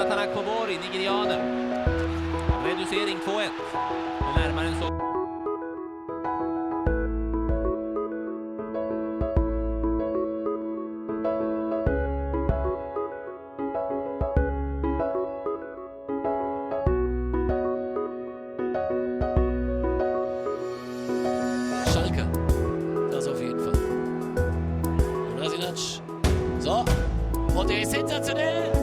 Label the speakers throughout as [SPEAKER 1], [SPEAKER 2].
[SPEAKER 1] Tanakobori, nigerianer. Reducering 2-1. Det närmar en så.
[SPEAKER 2] Schalke, das auf jeden Fall. Rasinac. So, und der ist sensationell.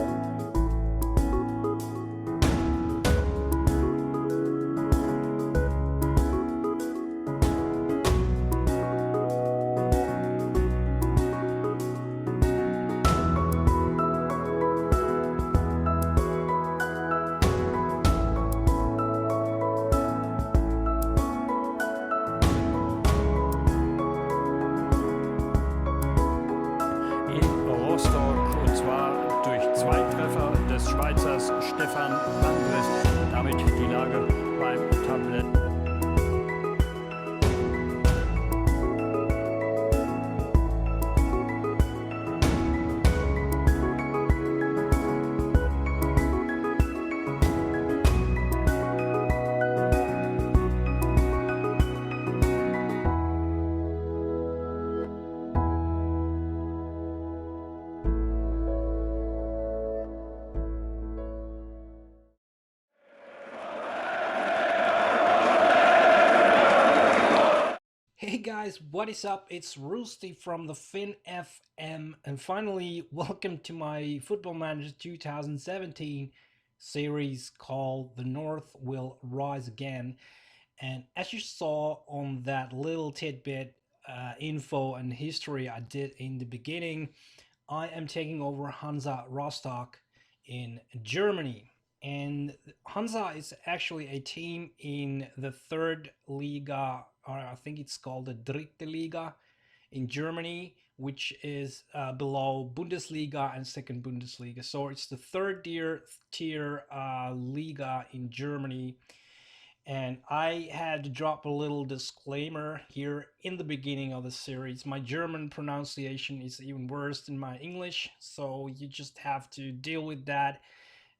[SPEAKER 3] Und zwar durch 2 Treffer des Schweizers Stefan Andres. Damit die Lage beim Tablet.
[SPEAKER 4] Hey guys, what is up? It's Roosty from the Finn FM, and finally, welcome to my Football Manager 2017 series called The North Will Rise Again. And as you saw on that little tidbit info and history I did in the beginning, I am taking over Hansa Rostock in Germany. And Hansa is actually a team in the third Liga, or I think it's called the Dritte Liga in Germany, which is below Bundesliga and second Bundesliga. So it's the third tier Liga in Germany. And I had to drop a little disclaimer here in the beginning of the series. My German pronunciation is even worse than my English, so you just have to deal with that.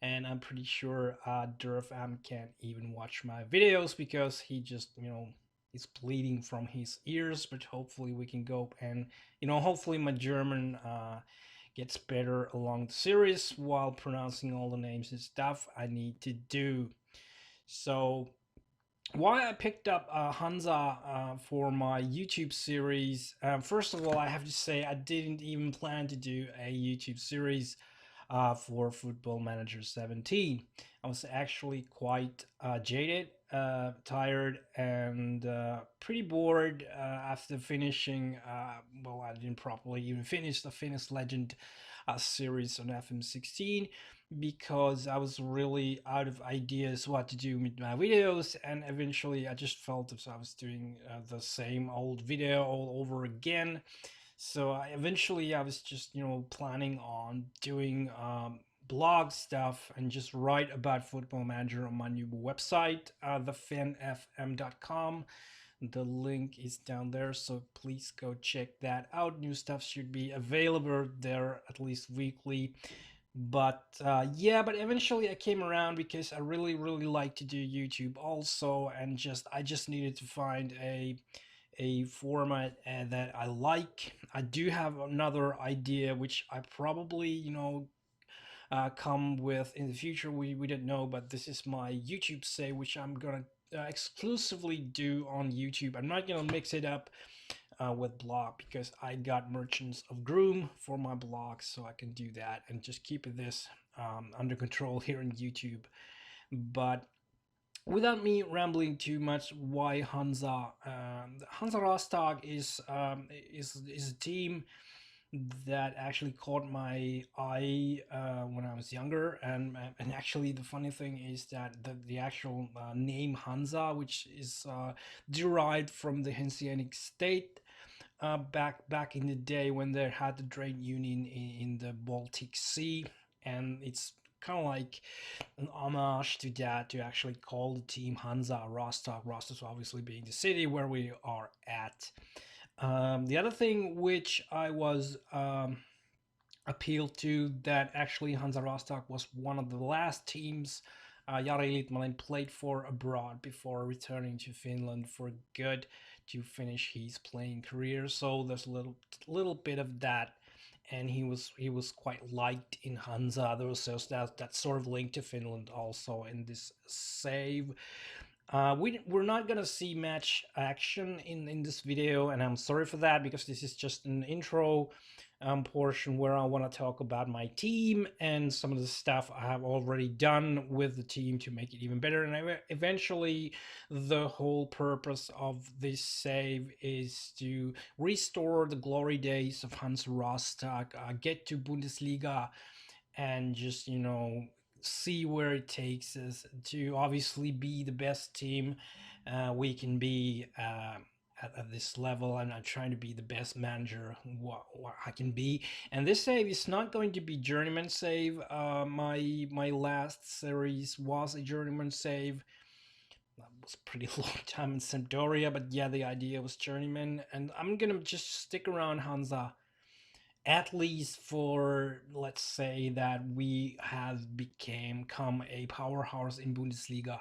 [SPEAKER 4] And I'm pretty sure Durfam can't even watch my videos because he just, is bleeding from his ears. But hopefully we can go and, hopefully my German gets better along the series while pronouncing all the names and stuff I need to do. So why I picked up Hansa for my YouTube series. First of all, I have to say I didn't even plan to do a YouTube series for Football Manager 17. I was actually quite jaded, tired, and pretty bored after finishing. I didn't properly even finish the Finnish Legend series on FM16 because I was really out of ideas what to do with my videos, and eventually I just felt as I was doing the same old video all over again. So eventually I was just planning on doing blog stuff and just write about Football Manager on my new website, thefanfm.com. The link is down there, so please go check that out. New stuff should be available there at least weekly. But eventually I came around because I really like to do YouTube also, and I just needed to find a format that I like. I do have another idea which I probably come with in the future. We don't know, but this is my YouTube say, which I'm gonna exclusively do on YouTube. I'm not gonna mix it up with blog because I got Merchants of Groom for my blog, so I can do that and just keep this under control here on YouTube. But without me rambling too much, why Hansa? Hansa Rostock is a team that actually caught my eye when I was younger, and actually the funny thing is that the actual name Hansa, which is derived from the Hanseatic state, back in the day when they had the trade union in the Baltic Sea, and it's kind of like an homage to that to actually call the team Hansa Rostock. Rostock obviously being the city where we are at. The other thing which I was appeal to, that actually Hansa Rostock was one of the last teams Jari Litmanen played for abroad before returning to Finland for good to finish his playing career. So there's a little bit of that, and he was quite liked in Hansa. There was just that sort of link to Finland also in this save. We're not gonna see match action in this video, and I'm sorry for that, because this is just an intro portion where I want to talk about my team and some of the stuff I have already done with the team to make it even better. And eventually, the whole purpose of this save is to restore the glory days of Hans Rostock, get to Bundesliga, and just see where it takes us to obviously be the best team we can be at this level. And I'm trying to be the best manager what I can be. And this save is not going to be journeyman save. My last series was a journeyman save. That was a pretty long time in Sampdoria, but yeah, the idea was journeyman, and I'm gonna just stick around Hansa at least for, let's say, that we have become a powerhouse in Bundesliga.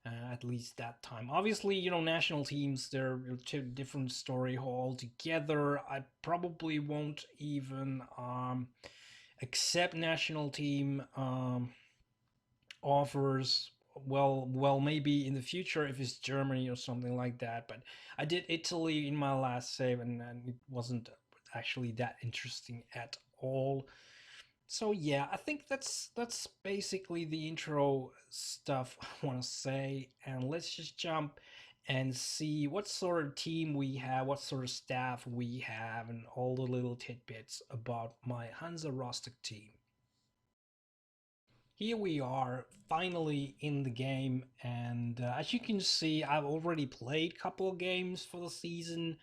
[SPEAKER 4] At least that time. Obviously, national teams, they're a different story altogether. I probably won't even accept national team offers. Well, maybe in the future if it's Germany or something like that. But I did Italy in my last save, and it wasn't actually that interesting at all. So yeah, I think that's basically the intro stuff I want to say, and let's just jump and see what sort of team we have, what sort of staff we have, and all the little tidbits about my Hansa Rostock team. Here we are, finally in the game, and as you can see, I've already played a couple of games for the season.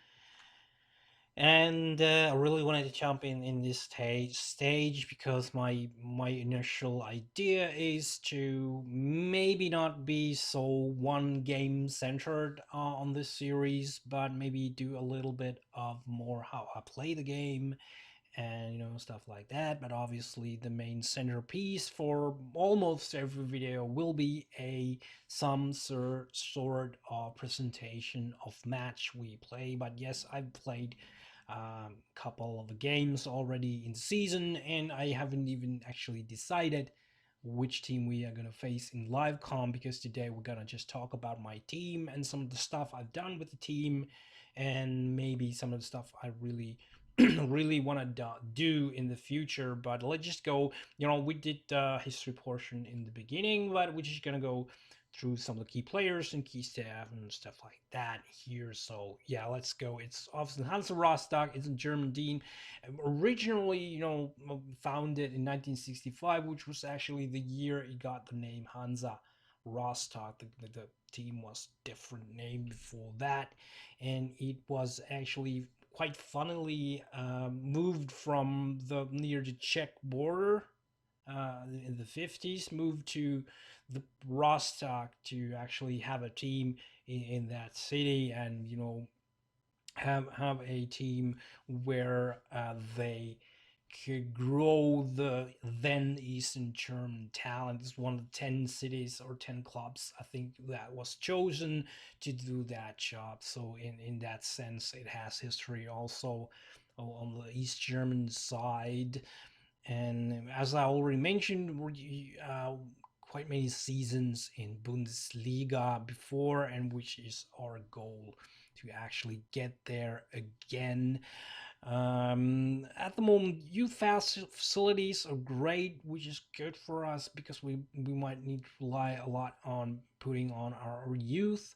[SPEAKER 4] And I really wanted to jump in this stage because my initial idea is to maybe not be so one game centered on this series, but maybe do a little bit of more how I play the game and stuff like that. But obviously the main centerpiece for almost every video will be some sort of presentation of match we play. But yes, I've played couple of games already in the season, and I haven't even actually decided which team we are going to face in live com, because today we're going to just talk about my team and some of the stuff I've done with the team, and maybe some of the stuff I really really want to do in the future. But let's just go, we did the history portion in the beginning, but we're just going to go through some of the key players and key staff and stuff like that here. So yeah, let's go. It's obviously Hansa Rostock. It's a German team, originally founded in 1965, which was actually the year it got the name Hansa Rostock. The team was different name before that, and it was actually quite funnily moved from the near the Czech border in the 50s, moved to the Rostock to actually have a team in that city, and have a team where they could grow the then Eastern German talent. It's one of the 10 cities or 10 clubs, I think, that was chosen to do that job. So in that sense, it has history also on the East German side. And as I already mentioned, quite many seasons in Bundesliga before, and which is our goal to actually get there again. At the moment, youth facilities are great, which is good for us because we might need to rely a lot on putting on our youth.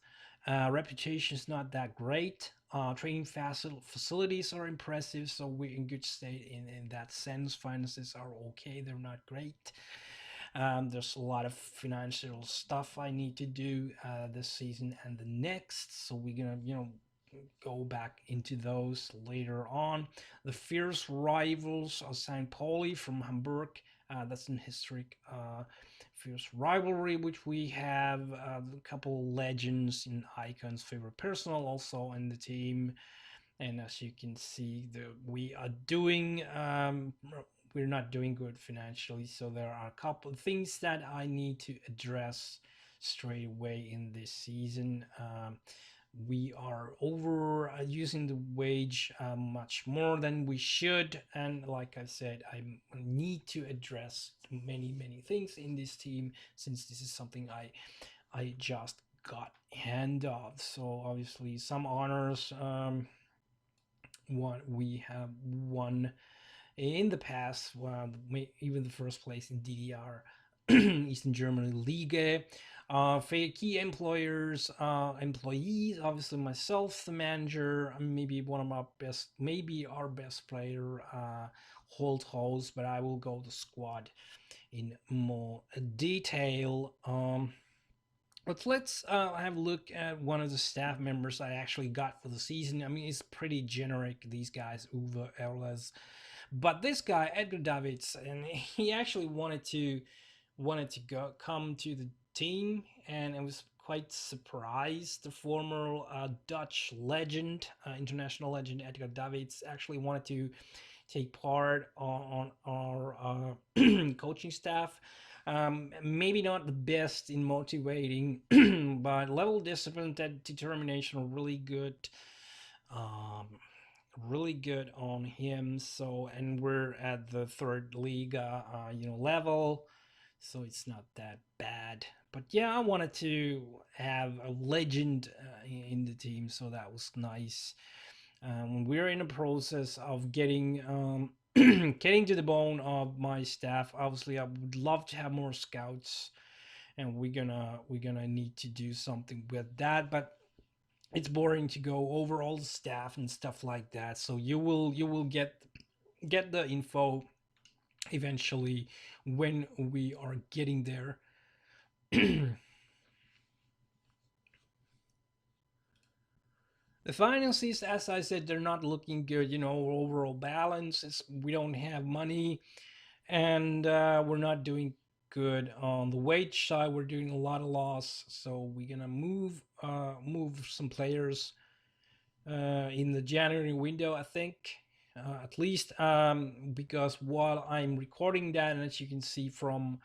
[SPEAKER 4] Reputation is not that great. Training facilities are impressive, so we're in good state in that sense. Finances are okay, they're not great. There's a lot of financial stuff I need to do this season and the next, so we're gonna go back into those later on. The fierce rivals are St. Pauli from Hamburg. That's an historic fierce rivalry, which we have a couple legends and icons, favorite personal also in the team. And as you can see, we are doing we're not doing good financially. So there are a couple of things that I need to address straight away in this season. We are over using the wage much more than we should, and like I said, I need to address many things in this team, since this is something I just got hand of. So obviously some honors, what we have won in the past, even the first place in DDR, Eastern Germany Liga. For key employees, obviously myself, the manager, maybe one of our best, maybe our best player, Holthaus, but I will go the squad in more detail. But let's have a look at one of the staff members I actually got for the season. I mean, it's pretty generic, these guys, Uwe, Erles. But this guy, Edgar Davids, and he actually wanted to come to the team, and I was quite surprised. The former Dutch legend, international legend Edgar Davids, actually wanted to take part on our coaching staff. Maybe not the best in motivating, but level discipline, that determination are really good. Really good on him. So, and we're at the third Liga, level, so it's not that bad. But yeah, I wanted to have a legend in the team, so that was nice. We're in a process of getting getting to the bone of my staff. Obviously, I would love to have more scouts, and we're gonna need to do something with that. But it's boring to go over all the staff and stuff like that. So you will get the info eventually when we are getting there. The finances, as I said, they're not looking good. Overall balance is, we don't have money, and we're not doing good on the wage side. We're doing a lot of loss, so we're gonna move some players in the January window, I think. At least, because while I'm recording that, and as you can see from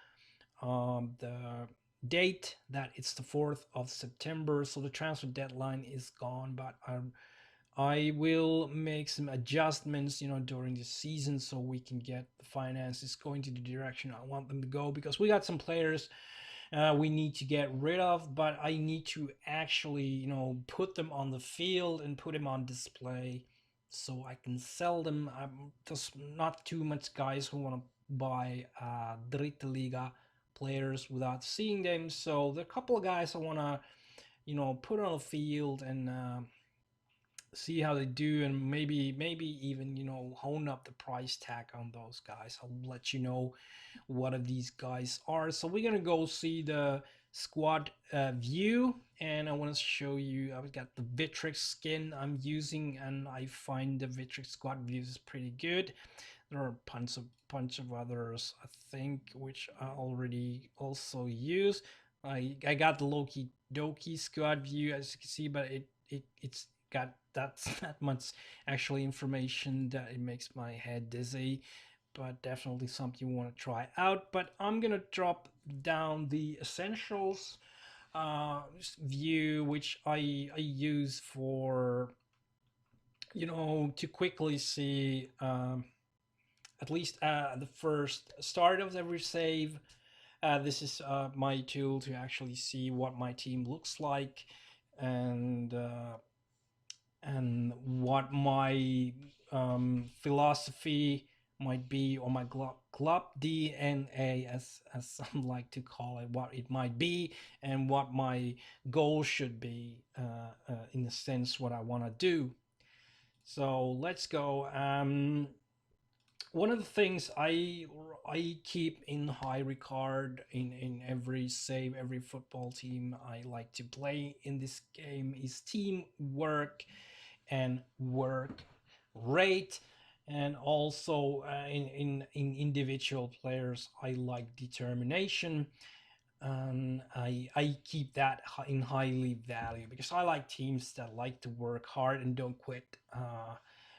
[SPEAKER 4] the date, that it's the 4th of September, so the transfer deadline is gone. But I will make some adjustments, during the season, so we can get the finances going to the direction I want them to go, because we got some players we need to get rid of, but I need to actually, put them on the field and put them on display so I can sell them. There's not too much guys who want to buy Dritte Liga players without seeing them. So there are a couple of guys I want to, put on the field and see how they do, and maybe even hone up the price tag on those guys. I'll let you know what of these guys are. So we're gonna go see the squad view, and I want to show you. I've got the Vitrix skin I'm using, and I find the Vitrix squad views is pretty good. There are a bunch of others, I think, which I already also use. I got the Loki Doki squad view, as you can see, but it's got that much actually information that it makes my head dizzy. But definitely something you want to try out. But I'm gonna drop down the essentials view, which I use for to quickly see at least the first start of every save. This is my tool to actually see what my team looks like, and what my philosophy might be, or my club DNA, as some like to call it, what it might be, and what my goal should be, in a sense, what I want to do. So let's go. One of the things I keep in high regard in every save, every football team I like to play in this game, is teamwork and work rate. And also in individual players, I like determination, and I keep that in highly value, because I like teams that like to work hard and don't quit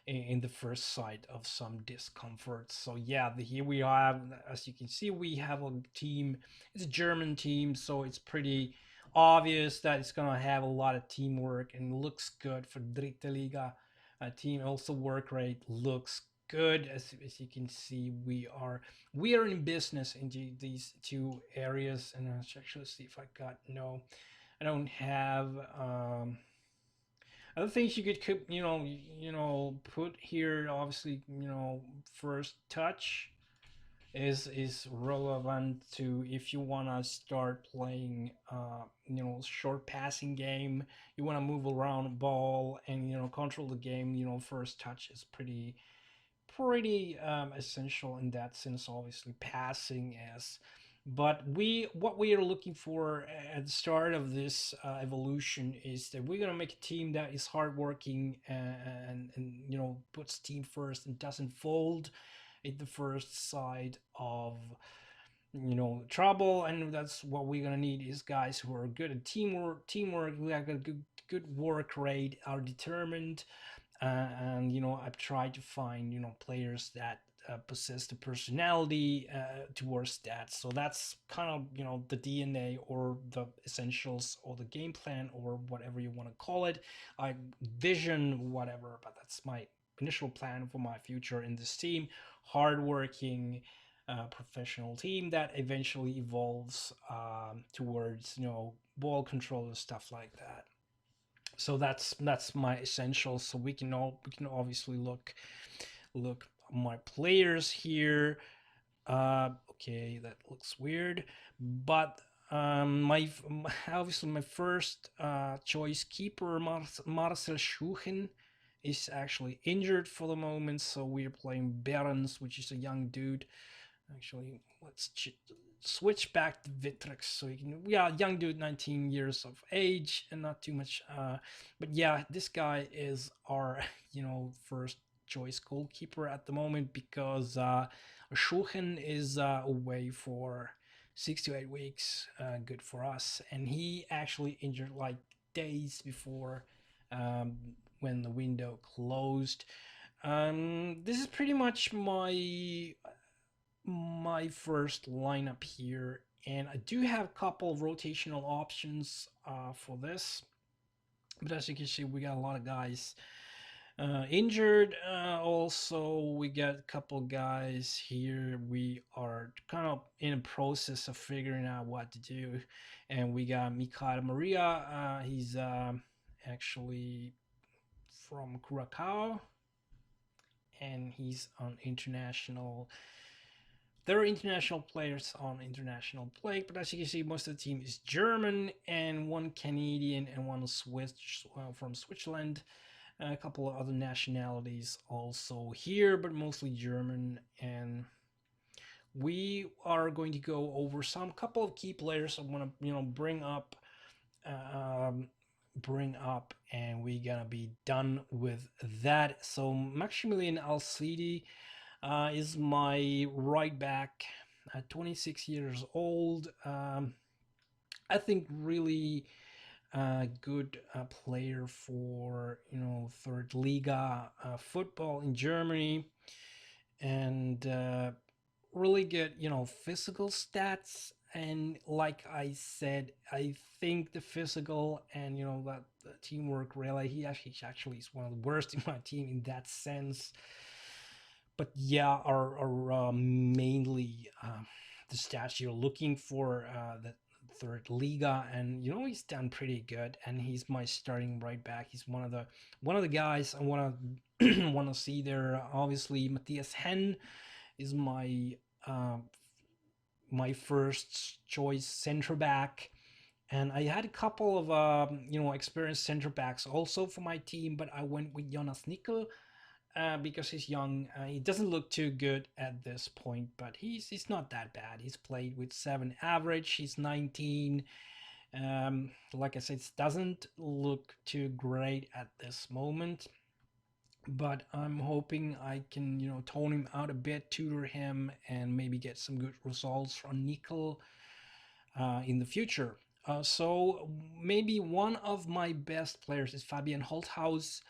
[SPEAKER 4] in the first sight of some discomfort. So yeah, here we have, as you can see, we have a team. It's a German team, so it's pretty obvious that it's gonna have a lot of teamwork and looks good for Dritte Liga team. Also, work rate looks good. As you can see, we are in business in these two areas. And let's actually see if I got no. I don't have. Other things you could put here. Obviously, first touch is relevant to if you want to start playing short passing game. You want to move around the ball and control the game. First touch is pretty essential in that sense. Obviously, passing is, but what we are looking for at the start of this evolution is that we're gonna make a team that is hardworking and puts team first and doesn't fold at the first side of trouble. And that's what we're gonna need is guys who are good at teamwork, who have a good work rate, are determined, and I've tried to find players that possess the personality towards that. So that's kind of the DNA or the essentials or the game plan or whatever you want to call it. I vision whatever, but that's my initial plan for my future in this team. Hardworking, professional team that eventually evolves towards ball control and stuff like that. So that's my essentials. So we can obviously look my players here. Okay, that looks weird, but obviously my first choice keeper Marcel Schuchen is actually injured for the moment, so we're playing Berens, which is a young dude. Actually, let's switch back to Vitrix so you can, young dude, 19 years of age and not too much, but yeah, this guy is our first choice goalkeeper at the moment because Schuchen is away for 6 to 8 weeks. Good for us. And he actually injured like days before when the window closed. This is pretty much my first lineup here, and I do have a couple of rotational options for this, but as you can see, we got a lot of guys injured. Also, we got a couple guys here. We are kind of in a process of figuring out what to do, and we got Mikael Maria. He's actually from Curacao, and he's on international. There are international players on international play, but as you can see, most of the team is German and one Canadian and one Swiss from Switzerland. A couple of other nationalities also here, but mostly German. And we are going to go over some couple of key players I want to bring up, and we're gonna be done with that. So Maximilian Alcidi is my right back, 26 years old. I think really good player for third Liga football in Germany, and really good physical stats. And like I said, I think the physical and that the teamwork really, he actually is one of the worst in my team in that sense. But yeah, are mainly the stats you're looking for, the third Liga, and he's done pretty good, and he's my starting right back. He's one of the guys I want to want to see there. Obviously, Matthias Henn is my first choice center back. And I had a couple of experienced center backs also for my team, but I went with Jonas Nickel because he's young. He doesn't look too good at this point, but he's not that bad. He's played with 7 average. He's 19. Like I said, it doesn't look too great at this moment, but I'm hoping I can tone him out a bit, tutor him, and maybe get some good results from Nickel in the future. So maybe one of my best players is Fabian Holthaus.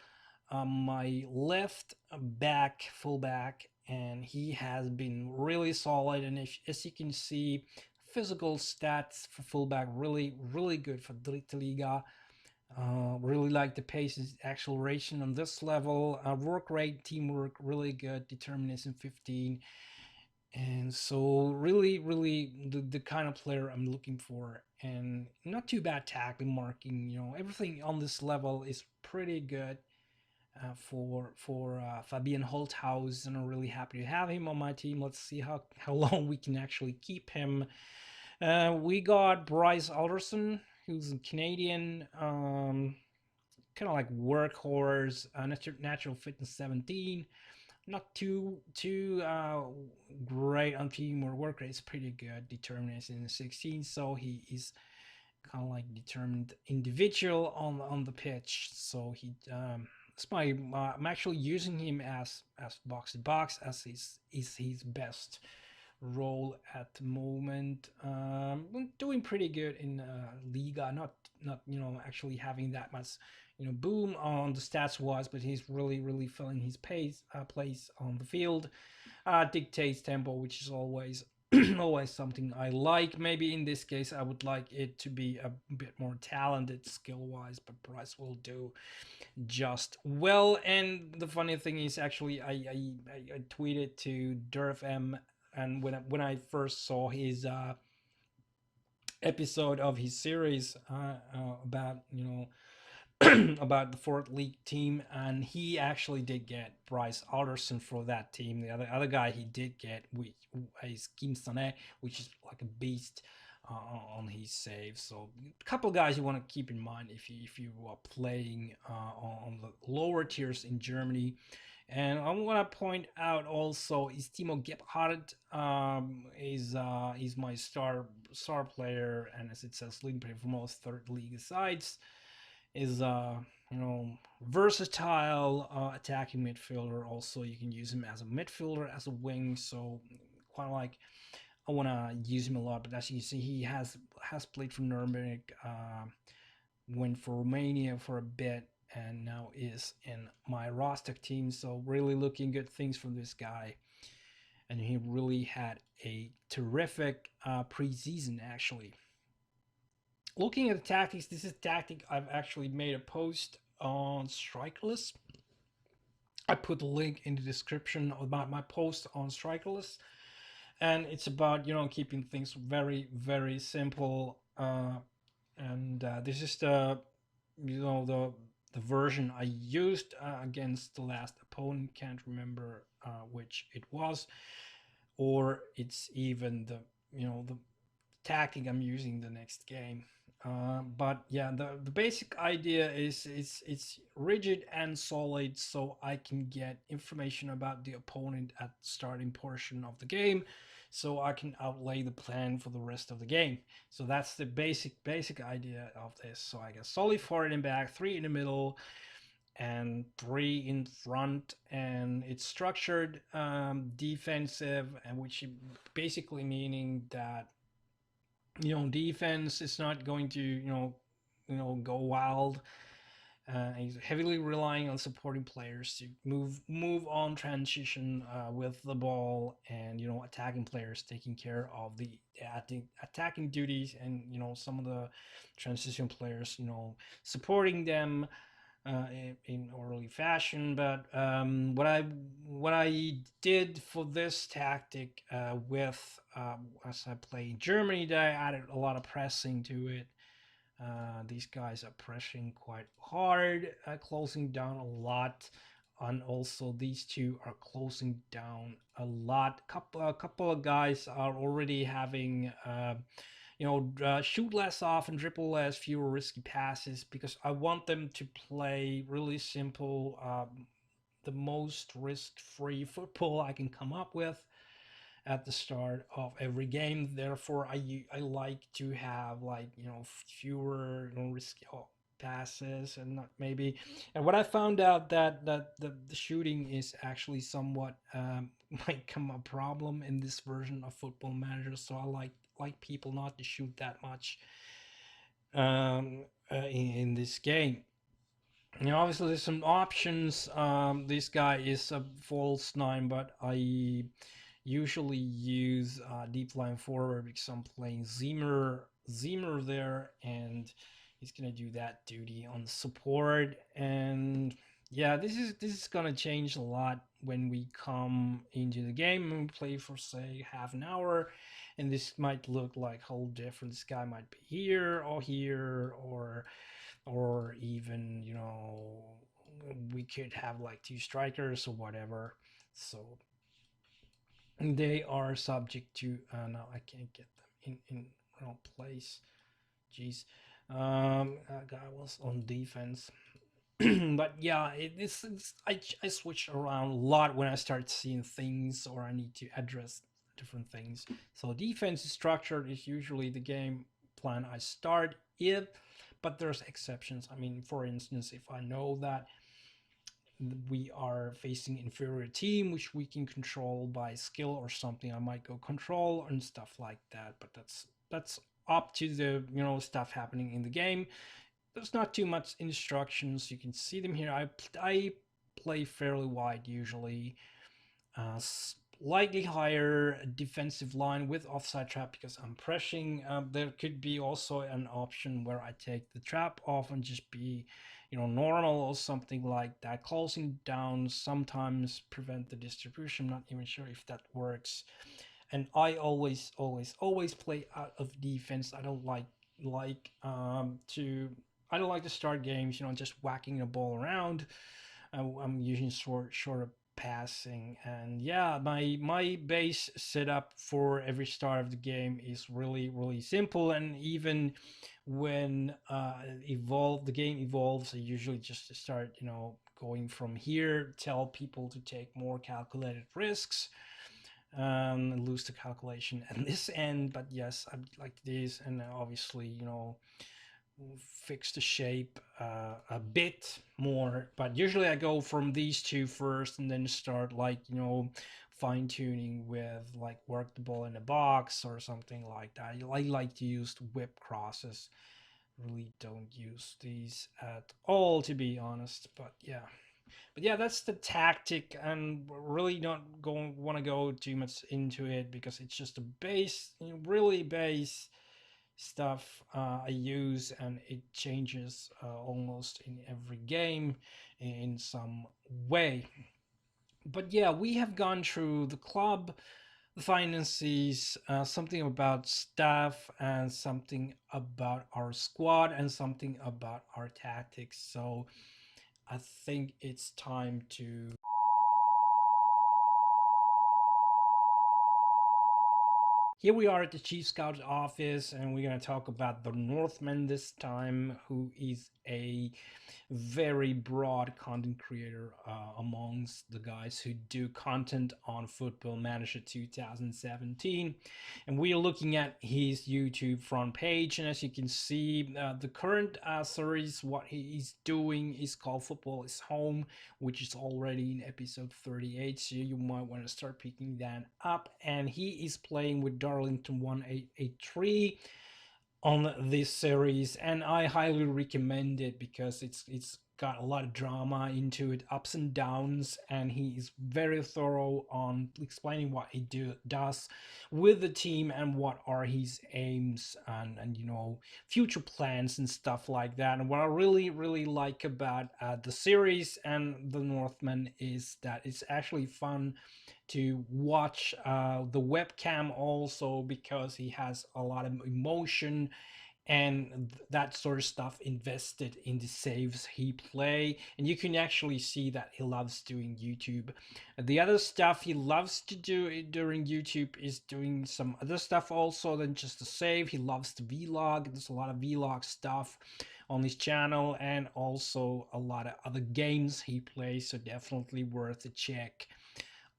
[SPEAKER 4] my left back, fullback, and he has been really solid. And as you can see, physical stats for fullback really, really good for Dritte Liga. Really like the pace and acceleration on this level. Work rate, teamwork, really good. Determination 15. And so really, really the kind of player I'm looking for. And not too bad tackling, marking. Everything on this level is pretty good for Fabian Holthaus, and I'm really happy to have him on my team. Let's see how long we can actually keep him. We got Bryce Alderson, who's a Canadian, kind of like workhorse, natural fitness 17. Not too great on team or work rate. It's pretty good. Determination 16, so he is kind of like determined individual on the pitch. So it's my I'm actually using him as box to box as his best role at the moment. Doing pretty good in Liga. Not actually having that much boom on the stats wise, but he's really filling his place on the field. Dictates tempo, which is always always something I like. Maybe in this case I would like it to be a bit more talented skill wise, but Bryce will do just well. And the funny thing is, actually, I tweeted to DerfM, and when I first saw his episode of his series about about the fourth league team, and he actually did get Bryce Alderson for that team. The other guy he did get is Kim Sané, which is like a beast on his save. So a couple guys you want to keep in mind if you are playing on the lower tiers in Germany. And I want to point out also is Timo Gebhardt is my star player, and as it says, leading player for most third league sides. Is versatile attacking midfielder. Also, you can use him as a midfielder, as a wing. So quite like I want to use him a lot. But as you can see, he has played for Nuremberg, went for Romania for a bit, and now is in my Rostock team. So really looking good things from this guy. And he really had a terrific preseason, actually. Looking at the tactics, this is tactic I've actually made a post on Strikerless. I put the link in the description about my post on Strikerless, and it's about keeping things very, very simple. And this is the the version I used against the last opponent. Can't remember which it was, or it's even the the tactic I'm using the next game. But yeah, the basic idea is it's rigid and solid, so I can get information about the opponent at the starting portion of the game, so I can outlay the plan for the rest of the game. So that's the basic idea of this. So I got solid forward and back, 3 in the middle, and 3 in front, and it's structured defensive, and which basically meaning that defense is not going to go wild. He's heavily relying on supporting players to move on transition with the ball, and attacking players taking care of the attacking duties, and some of the transition players supporting them in orderly fashion. But what I did for this tactic with as I play in Germany, that I added a lot of pressing to it. These guys are pressing quite hard, closing down a lot, and also these two are closing down a lot. A couple of guys are already having shoot less off and dribble less, fewer risky passes, because I want them to play really simple, the most risk-free football I can come up with at the start of every game. Therefore, I like to have fewer risky passes, and not maybe. And what I found out that the shooting is actually somewhat might come a problem in this version of Football Manager. So I like people not to shoot that much in this game. Obviously there's some options. This guy is a false nine, but I usually use deep line forward because I'm playing Zimmer there, and he's gonna do that duty on support. And yeah, this is gonna change a lot when we come into the game and we play for say half an hour, and this might look like whole different. This guy might be here, or even we could have like two strikers or whatever. So they are subject to no, I can't get them in wrong place. Jeez. Guy was on defense. But yeah, I switch around a lot when I start seeing things or I need to address different things. So defense structure is usually the game plan I start if, but there's exceptions. I mean, for instance, if I know that we are facing inferior team which we can control by skill or something, I might go control and stuff like that, but that's up to the stuff happening in the game. There's not too much instructions. You can see them here. I play fairly wide usually, slightly higher defensive line with offside trap because I'm pressing. There could be also an option where I take the trap off and just be, normal or something like that. Closing down sometimes prevent the distribution. I'm not even sure if that works. And I always play out of defense. I don't to. I don't like to start games, just whacking the ball around. I'm using short of passing, and yeah, my base setup for every start of the game is really simple. And even when the game evolves, I usually just start going from here, tell people to take more calculated risks, lose the calculation at this end. But yes, I like this, and obviously fix the shape a bit more. But usually I go from these two first and then start like fine tuning with like work the ball in the box or something like that. I like to use whip crosses, really don't use these at all to be honest. But yeah, that's the tactic, and really not going want to go too much into it because it's just a base, really base stuff I use, and it changes almost in every game in some way. But yeah, we have gone through the club, the finances, something about staff, and something about our squad, and something about our tactics. So I think it's time to. Here we are at the Chief Scout's office, and we're going to talk about the Northmen this time, who is a very broad content creator amongst the guys who do content on Football Manager 2017. And we are looking at his YouTube front page, and as you can see, the current series, what he is doing is called Football is Home, which is already in episode 38, so you might want to start picking that up. And he is playing with Darlington 1883 on this series, and I highly recommend it because it's got a lot of drama into it, ups and downs, and he is very thorough on explaining what he does with the team and what are his aims and future plans and stuff like that. And what I really like about the series and the Northmen is that it's actually fun to watch the webcam also, because he has a lot of emotion and that sort of stuff invested in the saves he play, and you can actually see that he loves doing YouTube. The other stuff he loves to do during YouTube is doing some other stuff also than just the save. He loves to vlog. There's a lot of vlog stuff on his channel, and also a lot of other games he plays, so definitely worth a check.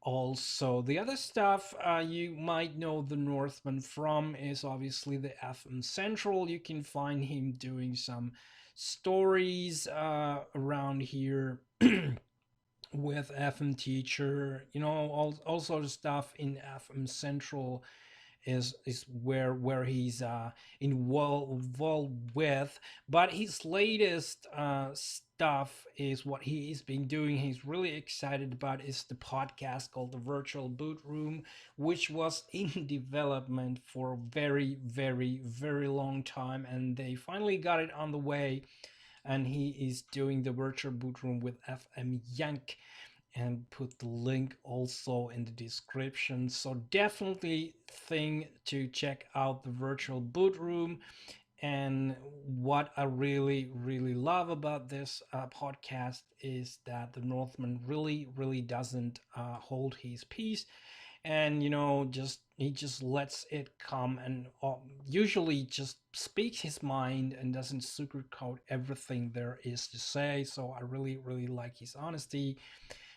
[SPEAKER 4] Also, the other stuff you might know the Northman from is obviously the FM Central. You can find him doing some stories around here with FM Teacher, all sort of stuff in FM Central. is where he's involved with. But his latest stuff is what he's been doing. He's really excited about is the podcast called the Virtual Boot Room, which was in development for a very, very, very long time, and they finally got it on the way. And he is doing the Virtual Boot Room with FM Yank, and put the link also in the description. So definitely think to check out the Virtual Boot Room. And what I really, really love about this podcast is that the Northman really, really doesn't hold his peace, and just he just lets it come, and usually just speaks his mind and doesn't sugarcoat everything there is to say. So I really, really like his honesty,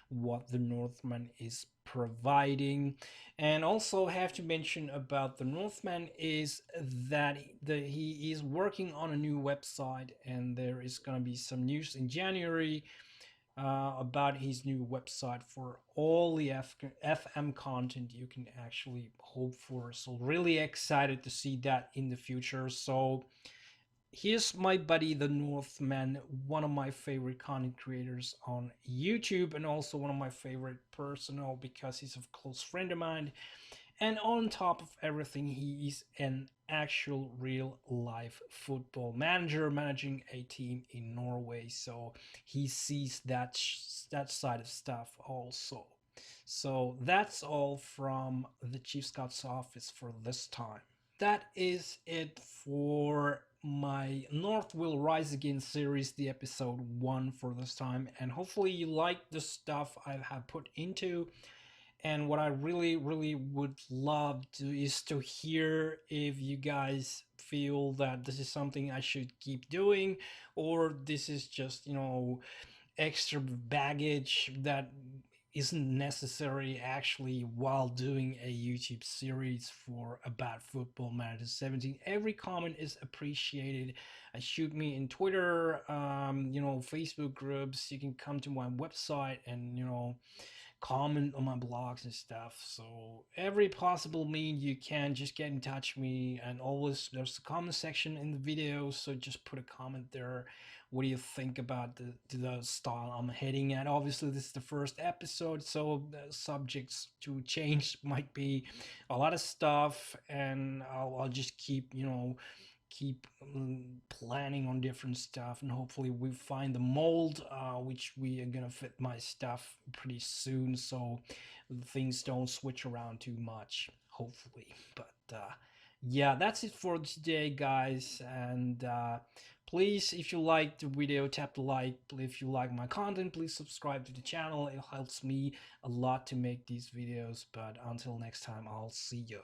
[SPEAKER 4] what the Northman is providing. And also have to mention about the Northman is that he is working on a new website, and there is going to be some news in January about his new website for all the FM content you can actually hope for. So really excited to see that in the future. So here's my buddy the Northman, one of my favorite content creators on YouTube, and also one of my favorite personal because he's a close friend of mine. And on top of everything, he is an actual real life football manager managing a team in Norway. So he sees that side of stuff also. So that's all from the Chief Scout's office for this time. That is it for my North Will Rise Again series, the episode 1 for this time. And hopefully you like the stuff I have put into. And what I really, really would love to is to hear if you guys feel that this is something I should keep doing, or this is just, extra baggage that isn't necessary actually while doing a YouTube series for about Football Manager 17. Every comment is appreciated. Shoot me in Twitter, Facebook groups. You can come to my website and, comment on my blogs and stuff. So every possible mean you can, just get in touch with me. And always there's a comment section in the video, so just put a comment there. What do you think about the style I'm heading at? Obviously this is the first episode, so the subjects to change might be a lot of stuff, and I'll just keep planning on different stuff, and hopefully we find the mold which we are gonna fit my stuff pretty soon, so things don't switch around too much, hopefully. But yeah, that's it for today, guys. And please, if you like the video, tap the like. If you like my content, please subscribe to the channel. It helps me a lot to make these videos. But until next time, I'll see you.